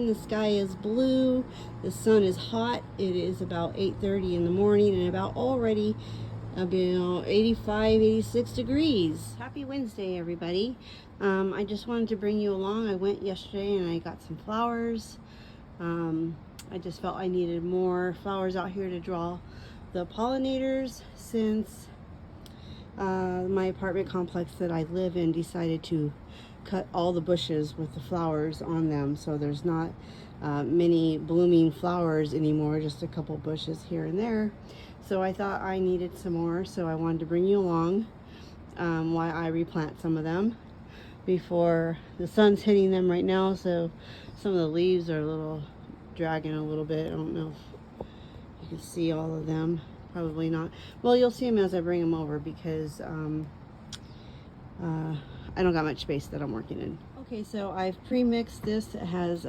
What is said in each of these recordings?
the sky is blue, the sun is hot. It is about 8:30 in the morning and about already about 85, 86 degrees. Happy Wednesday, everybody. I just wanted to bring you along. I went yesterday and I got some flowers. I just felt I needed more flowers out here to draw the pollinators, since my apartment complex that I live in decided to cut all the bushes with the flowers on them, so there's not many blooming flowers anymore, just a couple bushes here and there. So I thought I needed some more, so I wanted to bring you along while I replant some of them before the sun's hitting them right now. So some of the leaves are a little dragging a little bit. I don't know if you can see all of them. Probably not. Well, you'll see them as I bring them over, because I don't got much space that I'm working in. Okay, so I've pre-mixed this. It has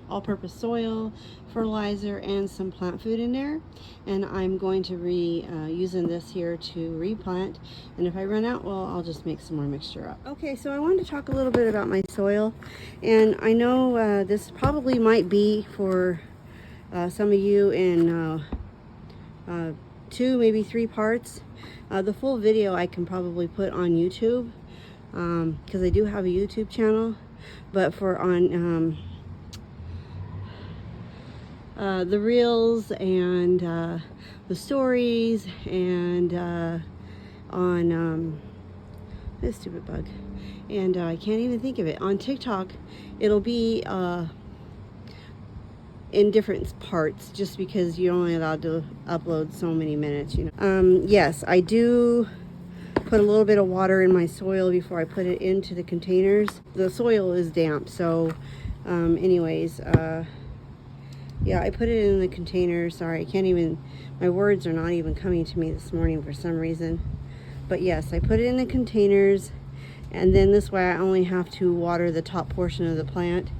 all-purpose soil, fertilizer, and some plant food in there, and I'm going to using this here to replant, and if I run out, well, I'll just make some more mixture up. Okay, so I wanted to talk a little bit about my soil, and I know this probably might be for some of you in 2, maybe 3 parts. The full video I can probably put on YouTube, because I do have a YouTube channel, but for on the reels and the stories, and on this stupid bug, and I can't even think of it, on TikTok, it'll be in different parts, just because you're only allowed to upload so many minutes, you know. Yes, I do put a little bit of water in my soil before I put it into the containers. The soil is damp, so anyways, yeah, I put it in the container. Sorry, I can't even, my words are not even coming to me this morning for some reason. But yes, I put it in the containers, and then this way I only have to water the top portion of the plant.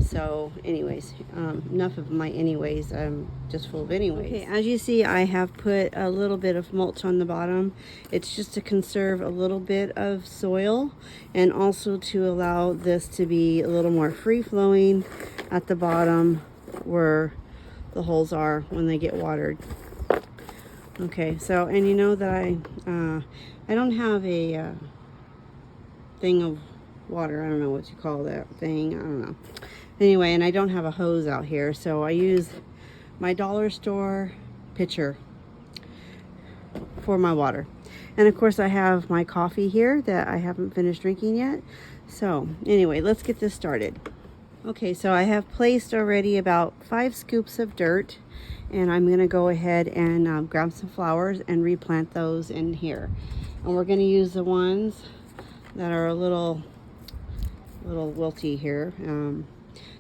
So anyways, enough of my anyways. I'm just full of anyways. Okay, as you see, I have put a little bit of mulch on the bottom. It's just to conserve a little bit of soil, and also to allow this to be a little more free-flowing at the bottom where the holes are when they get watered. Okay, so, and you know that I don't have a thing of water. I don't know what you call that thing. I don't know. Anyway, and I don't have a hose out here, so I use my dollar store pitcher for my water. And of course I have my coffee here that I haven't finished drinking yet. So anyway, let's get this started. Okay, so I have placed already about 5 scoops of dirt, and I'm going to go ahead and grab some flowers and replant those in here. And we're going to use the ones that are a little wilty here,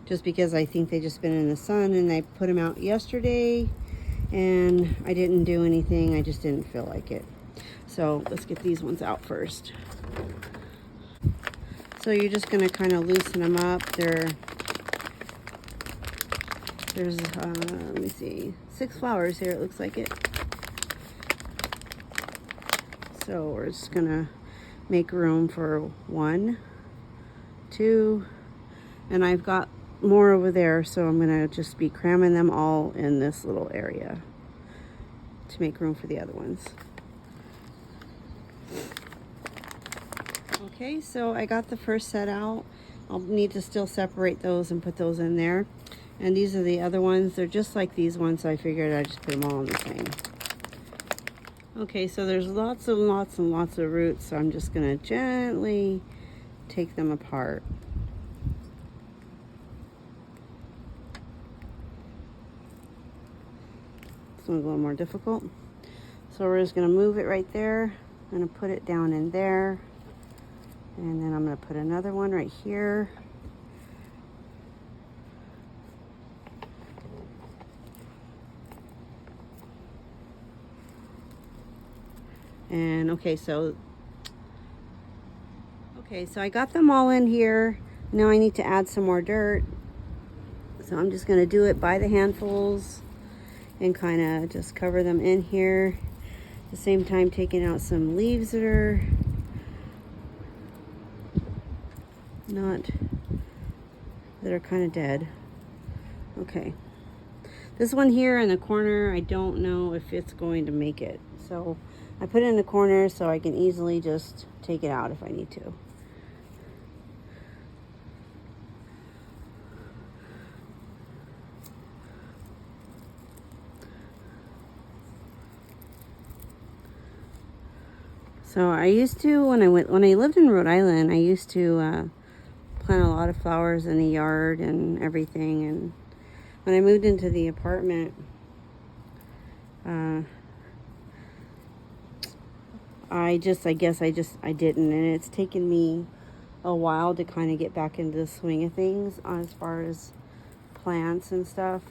just because I think they just been in the sun, and I put them out yesterday and I didn't do anything. I just didn't feel like it. So let's get these ones out first. So you're just going to kind of loosen them up. There's let me see, 6 flowers here, it looks like it. So we're just gonna make room for 1, 2, and I've got more over there, so I'm gonna just be cramming them all in this little area to make room for the other ones. Okay, so I got the first set out. I'll need to still separate those and put those in there. And these are the other ones. They're just like these ones, so I figured I'd just put them all in the same. Okay, so there's lots and lots and lots of roots, so I'm just gonna gently take them apart. This one's a little more difficult. So we're just gonna move it right there. I'm gonna put it down in there. And then I'm gonna put another one right here. And okay, so I got them all in here. Now I need to add some more dirt. So I'm just gonna do it by the handfuls and kind of just cover them in here. At the same time, taking out some leaves that are not that are kind of dead. Okay. This one here in the corner, I don't know if it's going to make it. So I put it in the corner so I can easily just take it out if I need to. So I used to, when I lived in Rhode Island, I used to plant a lot of flowers in the yard and everything. And when I moved into the apartment, I didn't, and it's taken me a while to kind of get back into the swing of things as far as plants and stuff.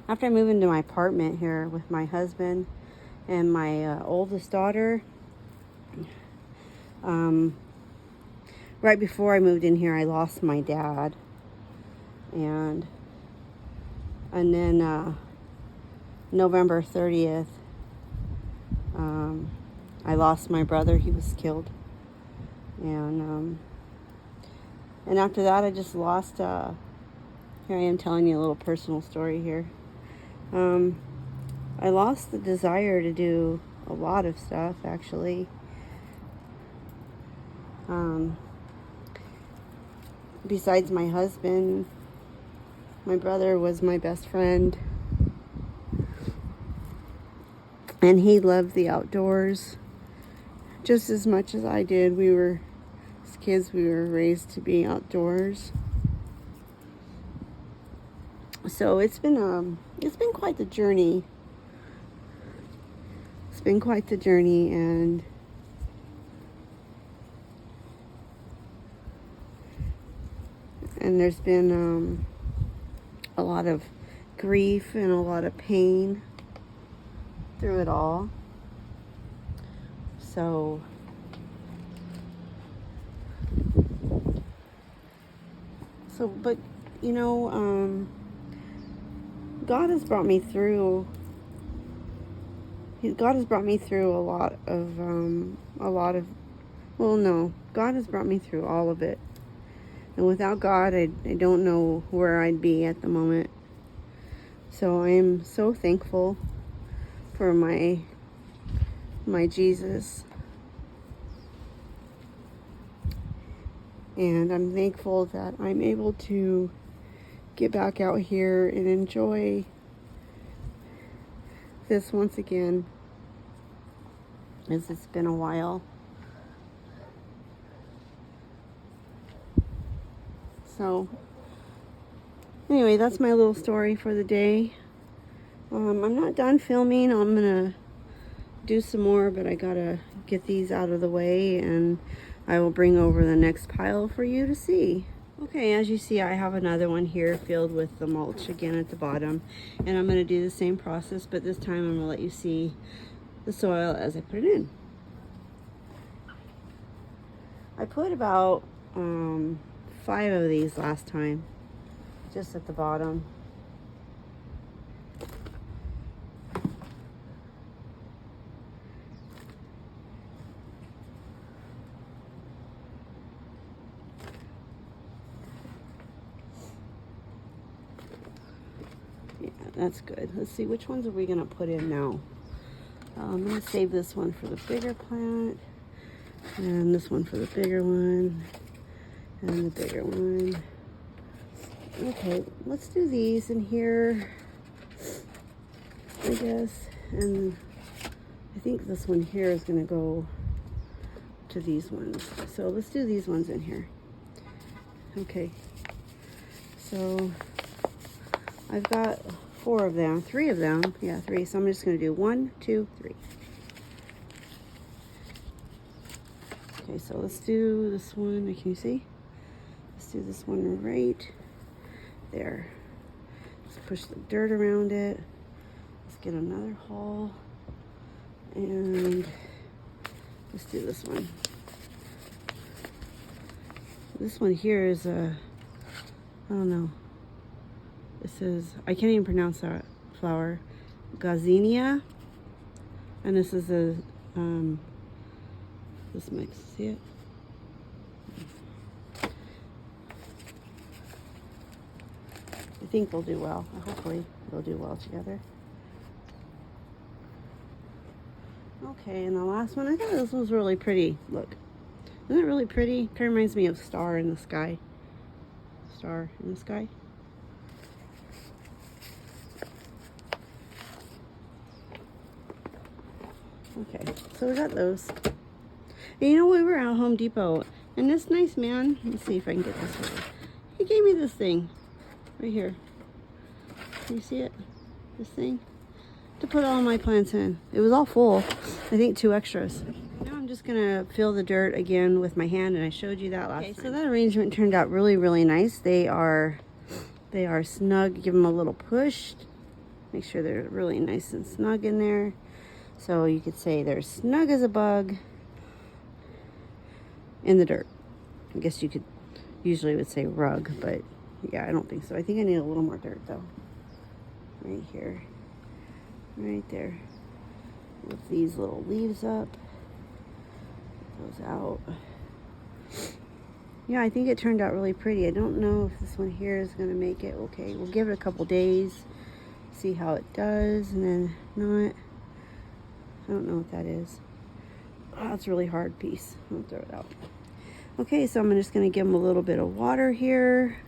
After I moved into my apartment here with my husband and my oldest daughter, right before I moved in here, I lost my dad, and then November 30th, I lost my brother. He was killed, and after that, I just lost. Here I am telling you a little personal story here. I lost the desire to do a lot of stuff, actually. Besides my husband, my brother was my best friend, and he loved the outdoors just as much as I did. As kids, we were raised to be outdoors. So it's been quite the journey. It's been quite the journey, and there's been a lot of grief and a lot of pain through it all. So but you know, God has brought me through God has brought me through God has brought me through all of it. And without God, I don't know where I'd be at the moment. So I am so thankful for my Jesus. And I'm thankful that I'm able to get back out here and enjoy this once again, as it's been a while. So anyway, that's my little story for the day. I'm not done filming. I'm gonna do some more, but I gotta get these out of the way, and I will bring over the next pile for you to see. Okay, as you see, I have another one here filled with the mulch again at the bottom, and I'm gonna do the same process, but this time I'm gonna let you see the soil as I put it in. I put about 5 of these last time, just at the bottom. Yeah, that's good. Let's see, which ones are we gonna put in now? I'm gonna save this one for the bigger plant, and this one for the bigger one, and the bigger one. Okay, let's do these in here, I guess. And I think this one here is gonna go to these ones. So let's do these ones in here. Okay, so I've got 4 of them, 3 of them. Yeah, 3. So I'm just gonna do 1, 2, 3. Okay, so let's do this one. Can you see? Let's do this one right there. Let's push the dirt around it. Let's get another haul, and let's do this one. This one here is I don't know. This is, I can't even pronounce that flower. Gazania. And this is a, this mix, see it? think they'll do well. Hopefully they'll do well together. Okay, and the last one, I thought this was really pretty. Look, isn't it really pretty? Kind of reminds me of Star in the Sky. Star in the Sky. Okay, so we got those. And you know, we were at Home Depot, and this nice man, let's see if I can get this one. He gave me this thing right here. Can you see it? This thing to put all my plants in. It was all full. I think 2 extras. Now I'm just gonna fill the dirt again with my hand, and I showed you that last time. So that arrangement turned out really, really nice. They are snug. Give them a little push. Make sure they're really nice and snug in there. So you could say they're snug as a bug in the dirt. I guess you could usually would say rug, but yeah, I don't think so. I think I need a little more dirt though. Right here. Right there. With these little leaves up. Those out. Yeah, I think it turned out really pretty. I don't know if this one here is going to make it. Okay, we'll give it a couple days. See how it does, and then not. I don't know what that is. Oh, that's a really hard piece. I'll throw it out. Okay, so I'm just going to give them a little bit of water here.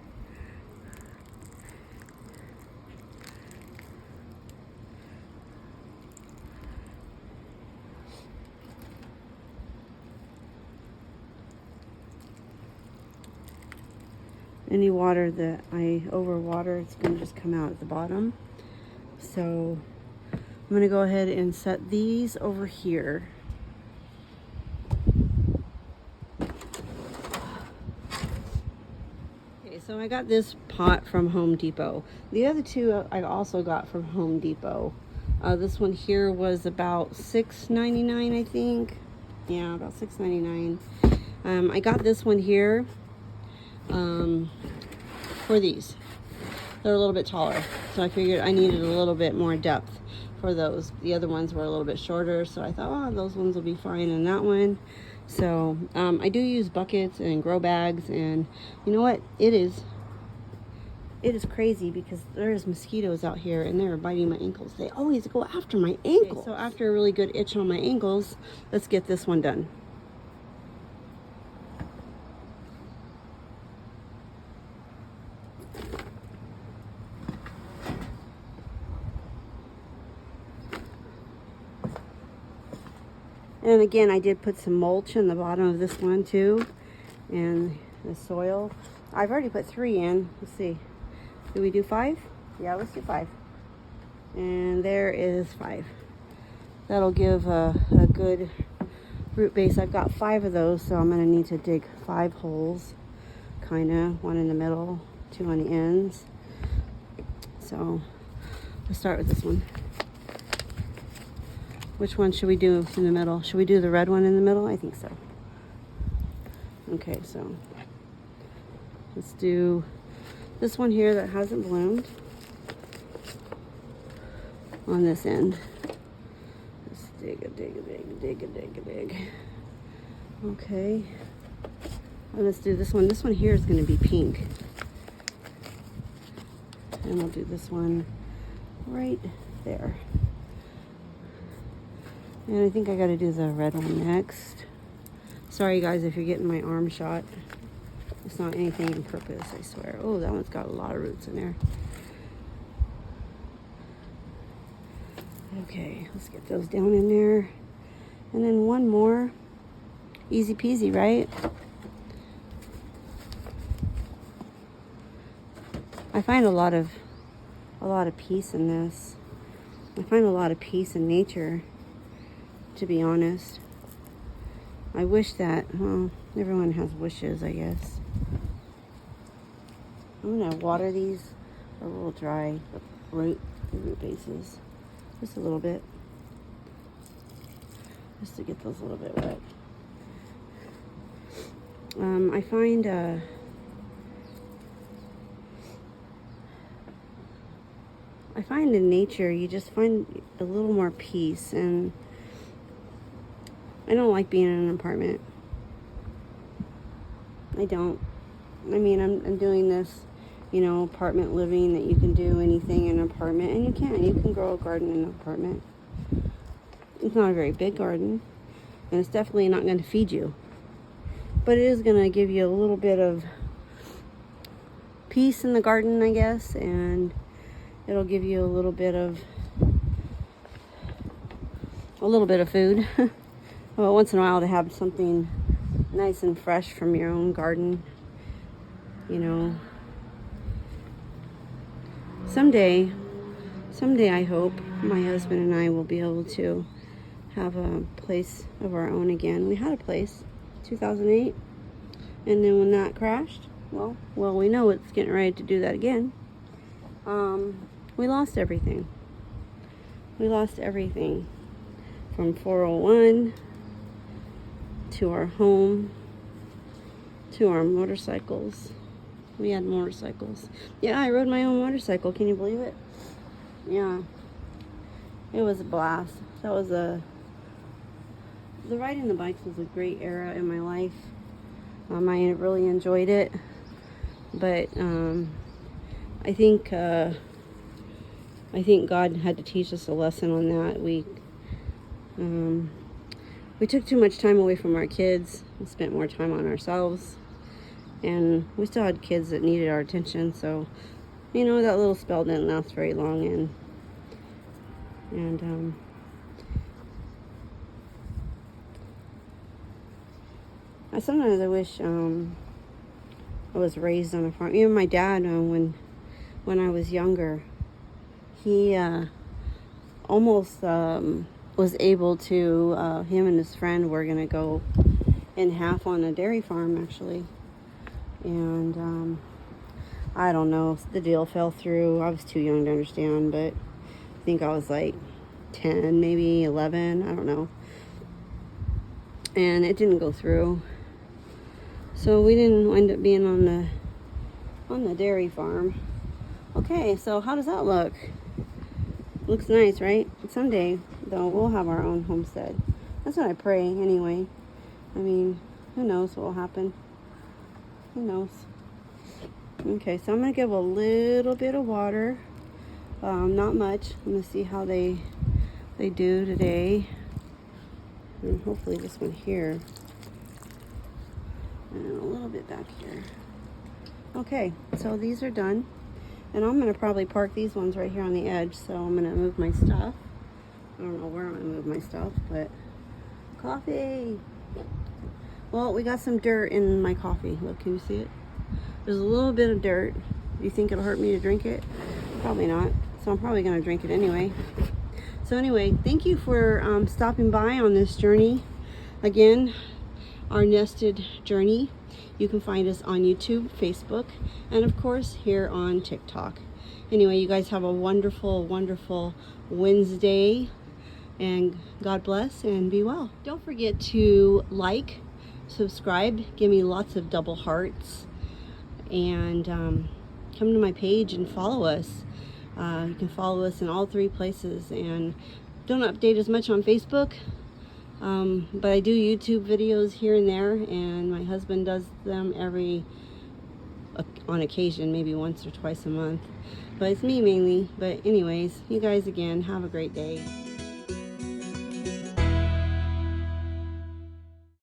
Any water that I overwater, it's going to just come out at the bottom. So I'm going to go ahead and set these over here. Okay, so I got this pot from Home Depot. The other two I also got from Home Depot. This one here was about $6.99, I think. Yeah, about $6.99. I got this one here for these. They're a little bit taller, so I figured I needed a little bit more depth for those. The other ones were a little bit shorter, so I thought, oh, those ones will be fine in that one. So I do use buckets and grow bags, and you know what? It is crazy because there's mosquitoes out here and they're biting my ankles. They always go after my ankles. Okay, so after a really good itch on my ankles, let's get this one done. And again, I did put some mulch in the bottom of this one too, and the soil. I've already put 3 in. Let's see. Do we do 5? Yeah, let's do 5. And there is 5. That'll give a good root base. I've got 5 of those, so I'm going to need to dig 5 holes, kind of. 1 in the middle, 2 on the ends. So let's start with this one. Which one should we do in the middle? Should we do the red one in the middle? I think so. Okay, so let's do this one here that hasn't bloomed on this end. Let's dig. Okay. And let's do this one. This one here is going to be pink. And we'll do this one right there. And I think I got to do the red one next. Sorry guys if you're getting my arm shot. It's not anything on purpose, I swear. Oh, that one's got a lot of roots in there. Okay, let's get those down in there. And then one more. Easy peasy, right? I find a lot of peace in this. I find a lot of peace in nature, to be honest. I wish that, well, everyone has wishes, I guess. I'm gonna water these. They're a little dry, the root bases. Just a little bit. Just to get those a little bit wet. I find in nature, you just find a little more peace, and I don't like being in an apartment. I don't. I mean, I'm doing this you know, apartment living, that you can do anything in an apartment, and you can grow a garden in an apartment. It's not a very big garden, and it's definitely not going to feed you, but it is going to give you a little bit of peace in the garden, I guess, and it'll give you a little bit of food. Well, once in a while, to have something nice and fresh from your own garden, you know. Someday I hope my husband and I will be able to have a place of our own again. We had a place 2008, and then when that crashed, well we know it's getting ready to do that again. We lost everything. From 401 to our home to our motorcycles. We had motorcycles. Yeah, I rode my own motorcycle. Can you believe it? Yeah. It was a blast. The riding the bikes was a great era in my life. I really enjoyed it. But I think God had to teach us a lesson on that. We took too much time away from our kids and spent more time on ourselves. And we still had kids that needed our attention, so, you know, that little spell didn't last very long. And sometimes I wish I was raised on a farm. Even my dad, when I was younger, he almost was able to, him and his friend were going to go in half on a dairy farm, actually. And I don't know, the deal fell through. I was too young to understand, but I think I was like 10, maybe 11, I don't know. And it didn't go through. So we didn't wind up being on the dairy farm. Okay, so how does that look? Looks nice, right? Someday, though, we'll have our own homestead. That's what I pray, anyway. I mean, who knows what will happen? Who knows? Okay, so I'm going to give a little bit of water. Not much. I'm going to see how they do today. And hopefully this one here. And a little bit back here. Okay, so these are done. And I'm going to probably park these ones right here on the edge. So I'm going to move my stuff. I don't know where I'm going to move my stuff, but coffee. Well, we got some dirt in my coffee. Look, can you see it? There's a little bit of dirt. Do you think it'll hurt me to drink it? Probably not. So I'm probably going to drink it anyway. So anyway, thank you for stopping by on this journey. Again, our nested journey. You can find us on YouTube, Facebook, and of course here on TikTok. Anyway, you guys have a wonderful, wonderful Wednesday, and God bless and be well. Don't forget to like, subscribe, give me lots of double hearts, and come to my page and follow us. You can follow us in all three places, and don't update as much on Facebook, but I do YouTube videos here and there, and my husband does them on occasion, maybe once or twice a month, but it's me mainly. But anyways, you guys, again, have a great day.